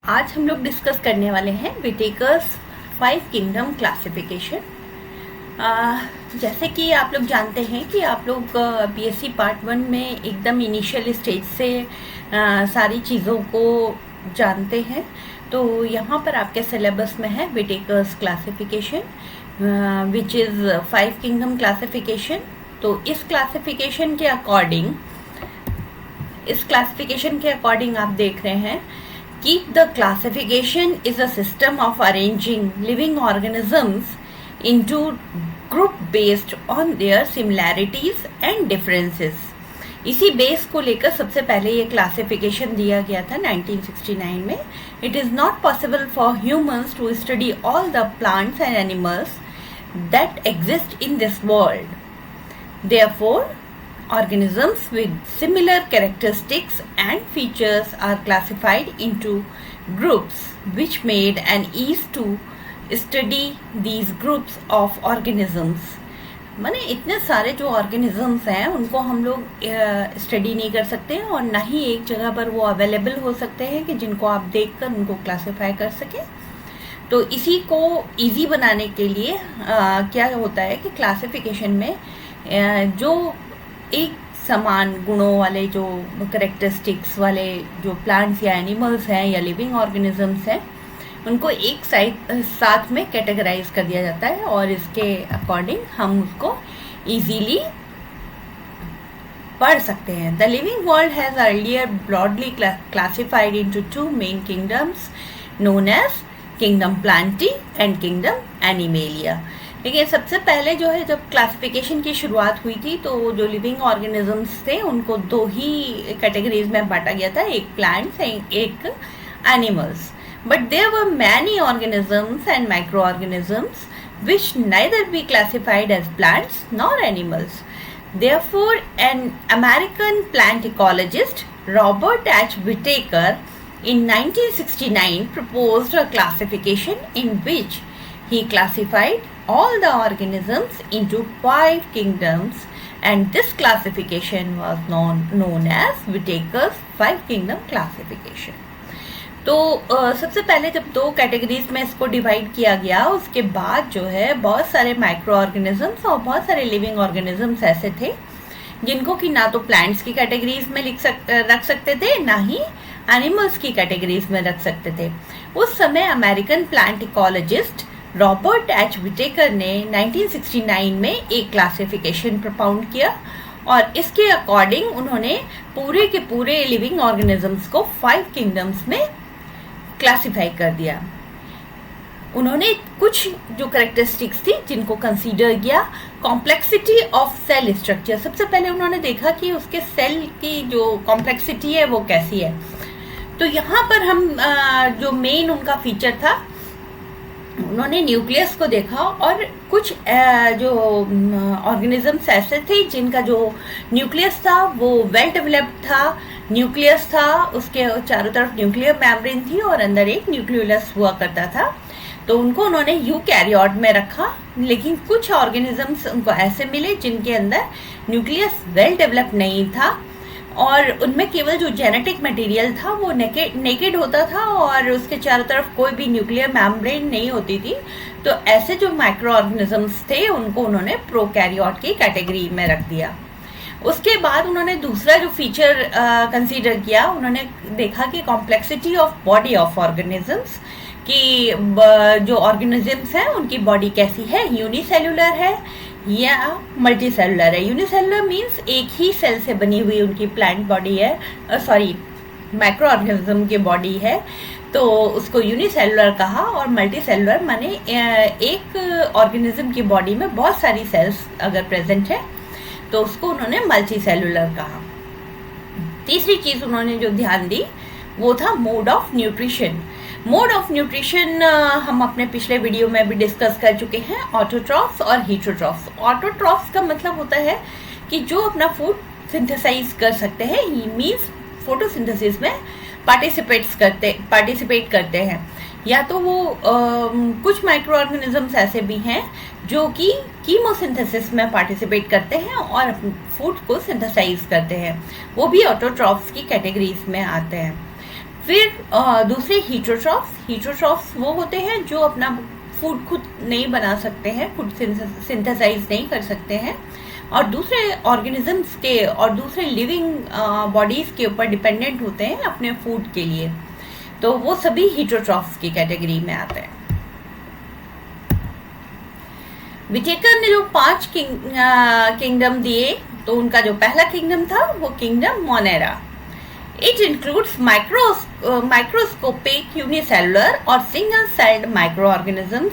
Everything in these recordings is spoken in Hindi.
आज हम लोग डिस्कस करने वाले हैं विटेकर्स 5 किंगडम क्लासिफिकेशन। जैसे कि आप लोग जानते हैं कि आप लोग बीएससी पार्ट 1 में एकदम इनिशियल स्टेज से सारी चीज़ों को जानते हैं। तो यहाँ पर आपके सिलेबस में है Whittaker's classification which is 5 kingdom classification. तो इस क्लासिफिकेशन के अकॉर्डिंग आप देख रहे हैं कि the classification is a system of arranging living organisms into group based on their similarities and differences। इसी बेस को लेकर सबसे पहले ये क्लासिफिकेशन दिया गया था 1969 में। It is not possible for humans to study all the plants and animals that exist in this world. Therefore, organisms with similar characteristics and features are classified into groups, which made an ease to study these groups of organisms। माने इतने सारे जो ऑर्गेनिजम्स हैं उनको हम लोग स्टडी नहीं कर सकते और ना ही एक जगह पर वो अवेलेबल हो सकते हैं कि जिनको आप देखकर उनको क्लासिफाई कर सकें। तो इसी को इजी बनाने के लिए क्या होता है कि क्लासिफिकेशन में जो एक समान गुणों वाले जो करेक्टरिस्टिक्स वाले जो प्लांट्स या एनिमल्स हैं या लिविंग ऑर्गेनिजम्स हैं उनको एक साथ में कैटेगराइज कर दिया जाता है और इसके अकॉर्डिंग हम उसको इजीली पढ़ सकते हैं। The living world has earlier broadly classified into 2 main kingdoms known as kingdom plantae and kingdom animalia. देखिए सबसे पहले जो है जब क्लासिफिकेशन की शुरुआत हुई थी तो जो लिविंग ऑर्गेनिजम्स थे उनको 2 ही कैटेगरीज में बांटा गया था, एक प्लांट्स एंड एक animals. But there were many organisms and micro organisms which neither be classified as plants nor animals. Therefore, an American plant ecologist, Robert H. Whitaker, in 1969 proposed a classification in which he classified all the organisms into 5 kingdoms, and this classification was known as Whitaker's 5 Kingdom classification। तो सबसे पहले जब 2 कैटेगरीज में इसको डिवाइड किया गया उसके बाद जो है बहुत सारे माइक्रो ऑर्गेनिजम्स और बहुत सारे लिविंग ऑर्गेनिजम्स ऐसे थे जिनको कि ना तो प्लांट्स की कैटेगरीज में रख सकते थे ना ही एनिमल्स की कैटेगरीज में रख सकते थे। उस समय American plant ecologist Robert H Whittaker ने 1969 में एक क्लासिफिकेशन प्रपाउंड किया और इसके अकॉर्डिंग उन्होंने पूरे के पूरे लिविंग ऑर्गेनिजम्स को 5 किंगडम्स में क्लासिफाई कर दिया। उन्होंने कुछ जो करेक्टरिस्टिक्स थी जिनको कंसीडर किया, कॉम्प्लेक्सिटी ऑफ सेल स्ट्रक्चर। सबसे पहले उन्होंने देखा कि उसके सेल की जो कॉम्प्लेक्सिटी है वो कैसी है। तो यहाँ पर हम जो मेन उनका फीचर था उन्होंने न्यूक्लियस को देखा और कुछ जो ऑर्गेनिजम्स ऐसे थे जिनका जो न्यूक्लियस था वो वेल डेवलप्ड था, न्यूक्लियस था, उसके चारों तरफ न्यूक्लियर मेम्ब्रेन थी और अंदर एक न्यूक्लियोलस हुआ करता था। तो उनको उन्होंने यूकैरियोट में रखा, लेकिन कुछ ऑर्गेनिजम्स उनको ऐसे मिले जिनके अंदर न्यूक्लियस वेल डेवलप्ड नहीं था और उनमें केवल जो जेनेटिक मटेरियल था वो नेकेड होता था और उसके चारों तरफ कोई भी न्यूक्लियर मेम्ब्रेन नहीं होती थी। तो ऐसे जो माइक्रो ऑर्गेनिजम्स थे उनको उन्होंने प्रोकैरियोट की कैटेगरी में रख दिया। उसके बाद उन्होंने दूसरा जो फीचर कंसीडर किया, उन्होंने देखा कि complexity of body of organisms कि जो ऑर्गेनिजम्स हैं उनकी बॉडी कैसी है, यूनिसेलुलर है या मल्टी सेलुलर है। यूनिसेलुलर मीन्स एक ही सेल से बनी हुई उनकी प्लांट बॉडी है, माइक्रो ऑर्गेनिज्म की बॉडी है तो उसको यूनिसेलुलर कहा और मल्टी सेलुलर माने एक ऑर्गेनिज्म की बॉडी में बहुत सारी सेल्स अगर प्रेजेंट है तो उसको उन्होंने मल्टी सेलुलर कहा। तीसरी चीज उन्होंने जो ध्यान दी वो था mode of nutrition. Mode of nutrition हम अपने पिछले वीडियो में भी डिस्कस कर चुके हैं, ऑटोट्रॉफ्स और हेटेरोट्रॉफ्स। ऑटोट्रॉफ्स का मतलब होता है कि जो अपना फूड सिंथेसाइज कर सकते हैं, मींस फोटोसिंथेसिस में पार्टिसिपेट करते हैं, या तो वो कुछ माइक्रो ऑर्गेनिजम्स ऐसे भी हैं जो कि कीमोसिंथेसिस में पार्टिसिपेट करते हैं और फूड को सिंथेसाइज करते हैं, वो भी ऑटोट्रॉफ्स की कैटेगरीज में आते हैं। फिर दूसरे हीटरोट्रॉफ्स वो होते हैं जो अपना फूड खुद नहीं बना सकते हैं, खुद सिंथेसाइज नहीं कर सकते हैं और दूसरे ऑर्गेनिजम्स के और दूसरे लिविंग बॉडीज के ऊपर डिपेंडेंट होते हैं अपने फूड के लिए, तो वो सभी हीटरोट्रॉफ्स की कैटेगरी में आते हैं। विटेकर ने जो 5 किंगडम दिए, तो उनका जो पहला किंगडम था वो kingdom Monera. It includes microscopic unicellular और single celled micro organisms.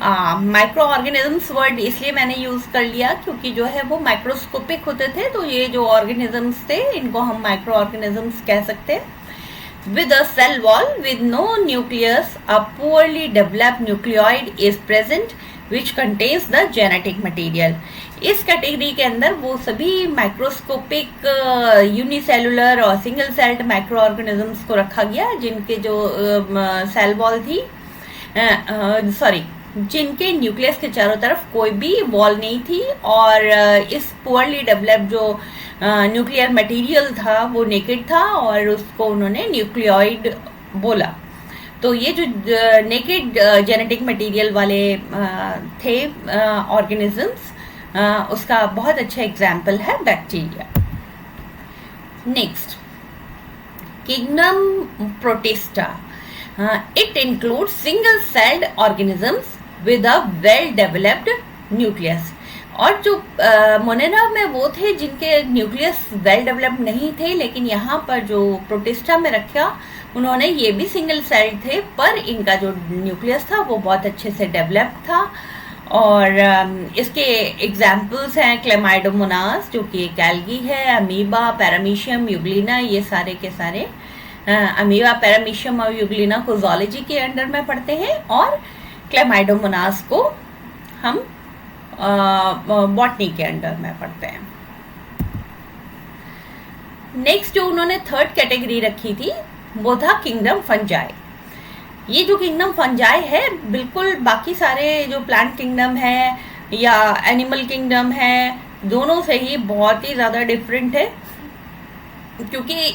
Micro organisms word इसलिए मैंने यूज कर लिया क्योंकि जो है वो माइक्रोस्कोपिक होते थे, तो ये जो ऑर्गेनिजम्स थे इनको हम माइक्रो ऑर्गेनिजम्स कह सकते हैं। With a cell wall with no nucleus, a poorly developed nucleoid is present which contains the genetic material. इस कैटेगरी के अंदर वो सभी माइक्रोस्कोपिक यूनिसेलुलर और सिंगल सेल्ड माइक्रो ऑर्गेनिजम्स को रखा गया जिनके जो सेल वॉल थी, जिनके न्यूक्लियस के चारों तरफ कोई भी वॉल नहीं थी और इस पुअरली डेवलप्ड जो न्यूक्लियर मटेरियल था वो नेकेड था और उसको उन्होंने न्यूक्लियोइड बोला। तो ये जो नेकेड जेनेटिक मटेरियल वाले थे ऑर्गेनिजम्स, उसका बहुत अच्छा एग्जाम्पल है bacteria. Next, kingdom protista. It includes single celled organisms with a well developed nucleus. और जो मोनेरा में वो थे जिनके न्यूक्लियस वेल डेवलप्ड नहीं थे, लेकिन यहाँ पर जो प्रोटिस्टा में रखा उन्होंने ये भी सिंगल सेल्ड थे, पर इनका जो न्यूक्लियस था वो बहुत अच्छे से डेवलप्ड था। और इसके एग्जाम्पल्स हैं क्लेमाइडोमोनास जो कि एक एल्गी है, अमीबा, पैरामीशियम, यूग्लिना, ये सारे के सारे अमीबा, पैरामीशियम और यूग्लिना को ज़ूलॉजी के अंडर में पढ़ते हैं और क्लेमाइडोमोनास को हम बॉटनी के अंडर में पढ़ते हैं। नेक्स्ट जो उन्होंने थर्ड कैटेगरी रखी थी वो था किंगडम फंजाई। ये जो किंगडम फंजाई है बिल्कुल बाकी सारे जो प्लांट किंगडम है या एनिमल किंगडम है दोनों से ही बहुत ही ज़्यादा डिफरेंट है, क्योंकि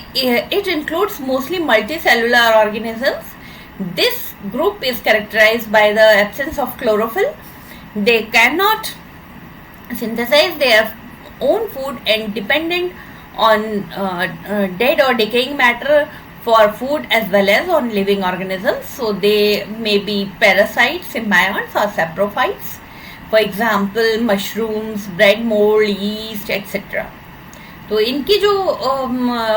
it includes mostly multi cellular organisms. This group is characterized by the absence of chlorophyll. They cannot synthesize their own food and dependent on dead or decaying matter for food as well as on living organisms. So they may be parasites, symbionts or saprophytes. For example, mushrooms, bread mold, yeast, etc. तो इनकी जो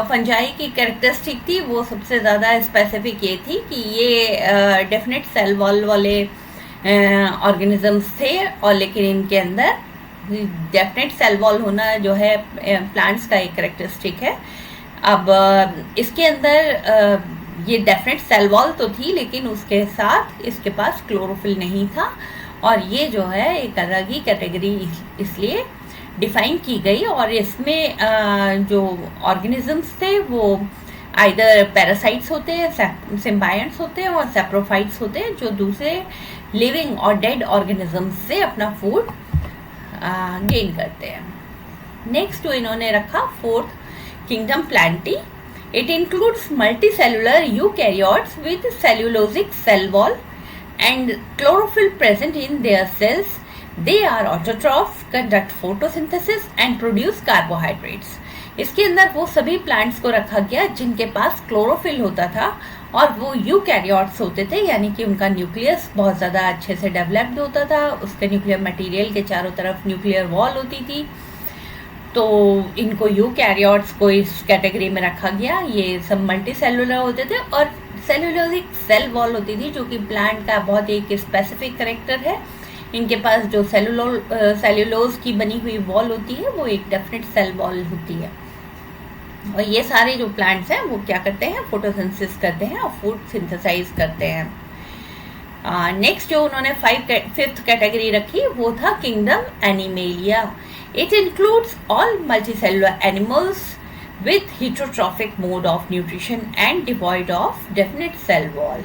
फंजाई की कैरेक्टरिस्टिक थी वो सबसे ज़्यादा स्पेसिफिक ये थी कि ये डेफिनेट सेल वॉल वाले ऑर्गेनिजम्स थे, और लेकिन इनके अंदर डेफिनेट सेल वॉल होना जो है प्लांट्स का एक कैरेक्टरिस्टिक है। अब इसके अंदर ये डेफिनेट सेल वॉल तो थी, लेकिन उसके साथ इसके पास क्लोरोफिल नहीं था, और ये जो है एक अलग ही कैटेगरी इसलिए डिफाइन की गई। और इसमें जो ऑर्गेनिजम्स थे वो आइदर पैरासाइट्स होते हैं, सिम्बायंट्स होते हैं और सैप्रोफाइट्स होते हैं जो दूसरे लिविंग और डेड ऑर्गेनिजम्स से अपना फूड गेन करते हैं। नेक्स्ट जो इन्होंने रखा fourth kingdom plantae. It includes multi cellular eukaryotes with cellulosic cell wall and chlorophyll present in their cells. They are autotrophs, conduct photosynthesis and produce carbohydrates. इसके अंदर वो सभी प्लांट्स को रखा गया जिनके पास क्लोरोफिल होता था और वो यूकैरियोट्स होते थे, यानी कि उनका न्यूक्लियस बहुत ज़्यादा अच्छे से डेवलप्ड होता था, उसके न्यूक्लियर मटेरियल के चारों तरफ न्यूक्लियर वॉल होती थी। तो इनको यूकैरियोट्स को इस कैटेगरी में रखा गया। ये सब मल्टी सेलुलर होते थे और सेलुलोजिक सेल वॉल होती थी जो कि प्लांट का बहुत एक स्पेसिफिक करेक्टर है। इनके पास जो सेलुलोज की बनी हुई वॉल होती है वो एक डेफिनेट सेल वॉल होती है। और ये सारे जो प्लांट्स हैं वो क्या करते हैं, फोटोसिंथेसिस करते हैं और फूड सिंथेसाइज करते हैं। नेक्स्ट जो उन्होंने फिफ्थ कैटेगरी रखी वो था kingdom animalia. It includes all multicellular animals with heterotrophic mode of nutrition and devoid of definite cell wall.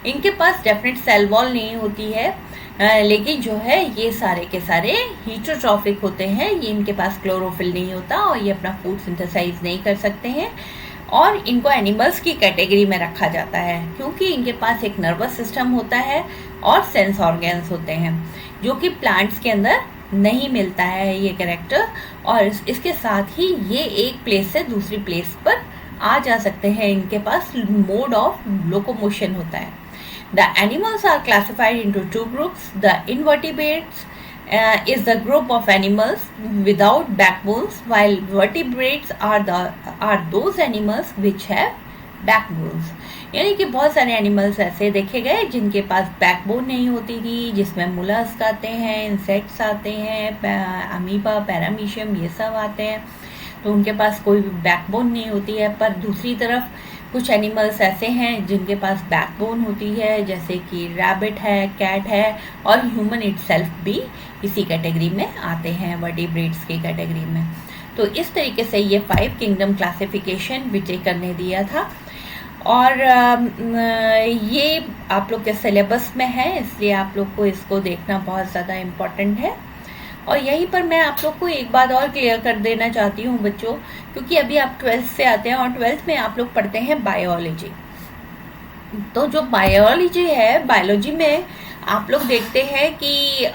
इनके पास डेफिनेट सेल वॉल नहीं होती है, लेकिन जो है ये सारे के सारे हीटरोट्रॉफिक होते हैं। ये इनके पास क्लोरोफिल नहीं होता और ये अपना फूड सिंथेसाइज नहीं कर सकते हैं। और इनको एनिमल्स की कैटेगरी में रखा जाता है क्योंकि इनके पास एक नर्वस सिस्टम होता है और सेंस ऑर्गन्स होते हैं, जो कि प्लांट्स के अंदर नहीं मिलता है ये कैरेक्टर। और इसके साथ ही ये एक प्लेस से दूसरी प्लेस पर आ जा सकते हैं, इनके पास मोड ऑफ लोकोमोशन होता है। The animals are classified into two groups. The invertebrates is the group of animals without backbones, while vertebrates are those animals which have backbones। यानी कि बहुत सारे एनिमल्स ऐसे देखे गए जिनके पास बैकबोन नहीं होती थी, जिसमें मुलस्क आते हैं, इंसेक्ट्स आते हैं, अमीबा, पैरामीशियम, ये सब आते हैं, तो उनके पास कोई बैकबोन नहीं होती है। पर दूसरी तरफ कुछ एनिमल्स ऐसे हैं जिनके पास बैकबोन होती है, जैसे कि रैबिट है, कैट है, और ह्यूमन इटसेल्फ भी इसी कैटेगरी में आते हैं, वर्टिब्रेट्स की कैटेगरी में। तो इस तरीके से ये 5 किंगडम क्लासिफिकेशन विटेकर ने दिया था, और ये आप लोग के सिलेबस में है, इसलिए आप लोग को इसको देखना बहुत ज़्यादा इम्पोर्टेंट है। और यहीं पर मैं आप लोग को एक बात और क्लियर कर देना चाहती हूँ बच्चों, क्योंकि अभी आप 12th से आते हैं और 12th में आप लोग पढ़ते हैं बायोलॉजी। तो जो बायोलॉजी है, बायोलॉजी में आप लोग देखते हैं कि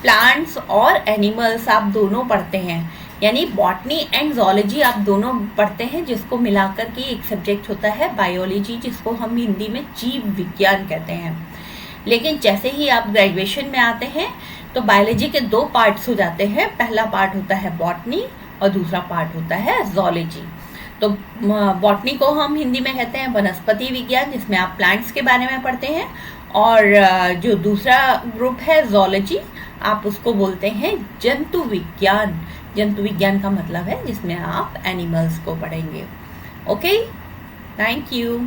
प्लांट्स और एनिमल्स आप दोनों पढ़ते हैं, यानी बॉटनी एंड ज़ूलॉजी आप दोनों पढ़ते हैं, जिसको मिलाकर के एक सब्जेक्ट होता है बायोलॉजी, जिसको हम हिंदी में जीव विज्ञान कहते हैं। लेकिन जैसे ही आप ग्रेजुएशन में आते हैं तो बायोलॉजी के 2 पार्ट्स हो जाते हैं। पहला पार्ट होता है बॉटनी और दूसरा पार्ट होता है ज़ूलॉजी। तो बॉटनी को हम हिंदी में कहते हैं वनस्पति विज्ञान, जिसमें आप प्लांट्स के बारे में पढ़ते हैं, और जो दूसरा ग्रुप है ज़ूलॉजी, आप उसको बोलते हैं जंतु विज्ञान। जंतु विज्ञान का मतलब है जिसमें आप एनिमल्स को पढ़ेंगे। Okay, thank you.